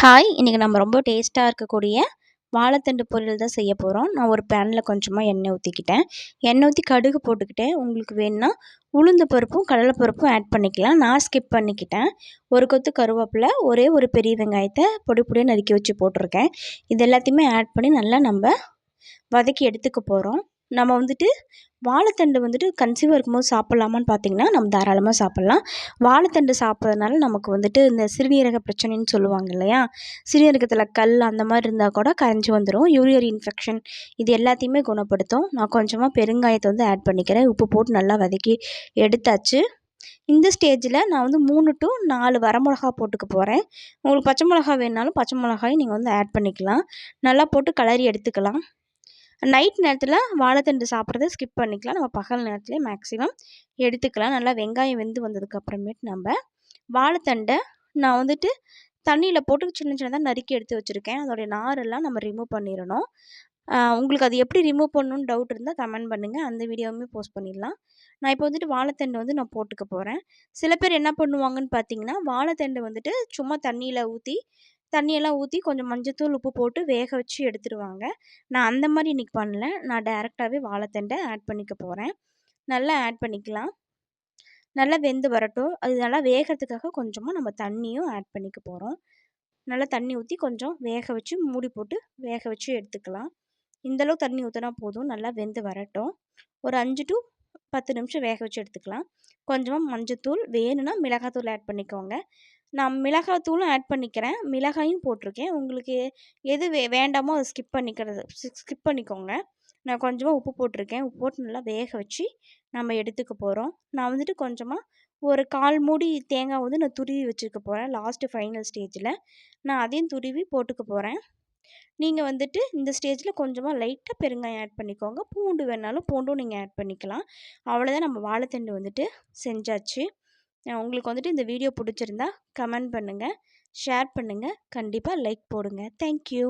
Hi! இன்றைக்கி நம்ம ரொம்ப டேஸ்ட்டாக இருக்கக்கூடிய வாழைத்தண்டு பொரியல் தான் செய்ய போகிறோம். நான் ஒரு பேனில் கொஞ்சமாக எண்ணெய் ஊற்றிக்கிட்டேன். எண்ணெய் ஊற்றி கடுகு போட்டுக்கிட்டேன். உங்களுக்கு வேணுன்னா உளுந்து பருப்பும் கடலை பருப்பும் ஆட் பண்ணிக்கலாம். நான் ஸ்கிப் பண்ணிக்கிட்டேன். ஒரு கொத்து கருவேப்பிலை, ஒரே ஒரு பெரிய வெங்காயத்தை பொடி பொடியாக நறுக்கி வச்சு போட்டிருக்கேன். இது எல்லாத்தையுமே ஆட் பண்ணி நல்லா நம்ம வதக்கி எடுத்துக்க போகிறோம். நம்ம வாழைத்தண்டு கன்சீவாக இருக்கும்போது சாப்பிட்லாமான்னு பார்த்தீங்கன்னா, நம்ம தாராளமாக சாப்பிட்லாம். வாழைத்தண்டு சாப்பிட்றதுனால நமக்கு இந்த சிறுநீரக பிரச்சனைன்னு சொல்லுவாங்க இல்லையா? சிறுநீரகத்தில் கல் அந்த மாதிரி இருந்தால் கூட கரைஞ்சி வந்துடும். யூரினரி இன்ஃபெக்ஷன் இது எல்லாத்தையுமே குணப்படுத்தும். நான் கொஞ்சமாக பெருங்காயத்தை ஆட் பண்ணிக்கிறேன். உப்பு போட்டு நல்லா வதக்கி எடுத்தாச்சு. இந்த ஸ்டேஜில் நான் 3 to 4 வரமிளகா போட்டுக்க போகிறேன். உங்களுக்கு பச்சை மிளகா வேணுனாலும் பச்சை மிளகாயும் நீங்கள் ஆட் பண்ணிக்கலாம். நல்லா போட்டு கிளறி எடுத்துக்கலாம். நைட் நேரத்தில் வாழைத்தண்டு சாப்பிட்றத ஸ்கிப் பண்ணிக்கலாம். நம்ம பகல் நேரத்துலேயே மேக்ஸிமம் எடுத்துக்கலாம். நல்லா வெங்காயம் வெந்து வந்ததுக்கப்புறமேட்டு நம்ம வாழைத்தண்டை நான் தண்ணியில் போட்டு சின்ன சின்னதாக நறுக்கி எடுத்து வச்சுருக்கேன். அதோடைய நாரெல்லாம் நம்ம ரிமூவ் பண்ணிடணும். உங்களுக்கு அது எப்படி ரிமூவ் பண்ணணுன்னு டவுட் இருந்தால் கமெண்ட் பண்ணுங்கள். அந்த வீடியோவுமே போஸ்ட் பண்ணிடலாம். நான் இப்போ வாழைத்தண்டு நான் போட்டுக்க போகிறேன். சில பேர் என்ன பண்ணுவாங்கன்னு பார்த்தீங்கன்னா, வாழைத்தண்டு சும்மா தண்ணியெல்லாம் ஊற்றி கொஞ்சம் மஞ்சத்தூள், உப்பு போட்டு வேக வச்சு எடுத்துருவாங்க. நான் அந்த மாதிரி இன்றைக்கி பண்ணல. நான் டைரெக்டாகவே வாழைத்தண்டை ஆட் பண்ணிக்க போகிறேன். நல்லா ஆட் பண்ணிக்கலாம். நல்லா வெந்து வரட்டும். அது நல்லா வேகிறதுக்காக கொஞ்சமாக நம்ம தண்ணியும் ஆட் பண்ணிக்க போகிறோம். நல்லா தண்ணி ஊற்றி கொஞ்சம் வேக வச்சு மூடி போட்டு வேக வச்சு எடுத்துக்கலாம். இந்தளவு தண்ணி ஊற்றினா போதும். நல்லா வெந்து வரட்டும். ஒரு 5 to 10 நிமிஷம் வேக வச்சு எடுத்துக்கலாம். கொஞ்சமாக மஞ்சத்தூள், வேணும்னா மிளகாத்தூள் ஆட் பண்ணிக்கோங்க. நான் மிளகாத்தூளும் ஆட் பண்ணிக்கிறேன். மிளகாயும் போட்டிருக்கேன். உங்களுக்கு எது வேண்டாமோ அதை ஸ்கிப் பண்ணிக்கோங்க. நான் கொஞ்சமாக உப்பு போட்டிருக்கேன். உப்பு போட்டு நல்லா வேக வச்சு நம்ம எடுத்துக்க போகிறோம். நான் கொஞ்சமாக ஒரு 1/4 மூடி தேங்காய் நான் துருவி வச்சுருக்க போகிறேன். லாஸ்ட்டு ஃபைனல் ஸ்டேஜில் நான் அதையும் துருவி போட்டுக்க போகிறேன். நீங்கள் இந்த ஸ்டேஜில் கொஞ்சமாக லைட்டாக பெருங்காயம் ஆட் பண்ணிக்கோங்க. பூண்டு வேணாலும் பூண்டும் நீங்கள் ஆட் பண்ணிக்கலாம். அவ்வளோதான், நம்ம வாழைத்தண்டு செஞ்சாச்சு. உங்களுக்கு இந்த வீடியோ பிடிச்சிருந்தா கமெண்ட் பண்ணுங்கள், ஷேர் பண்ணுங்கள், கண்டிப்பாக லைக் போடுங்க. தேங்க்யூ.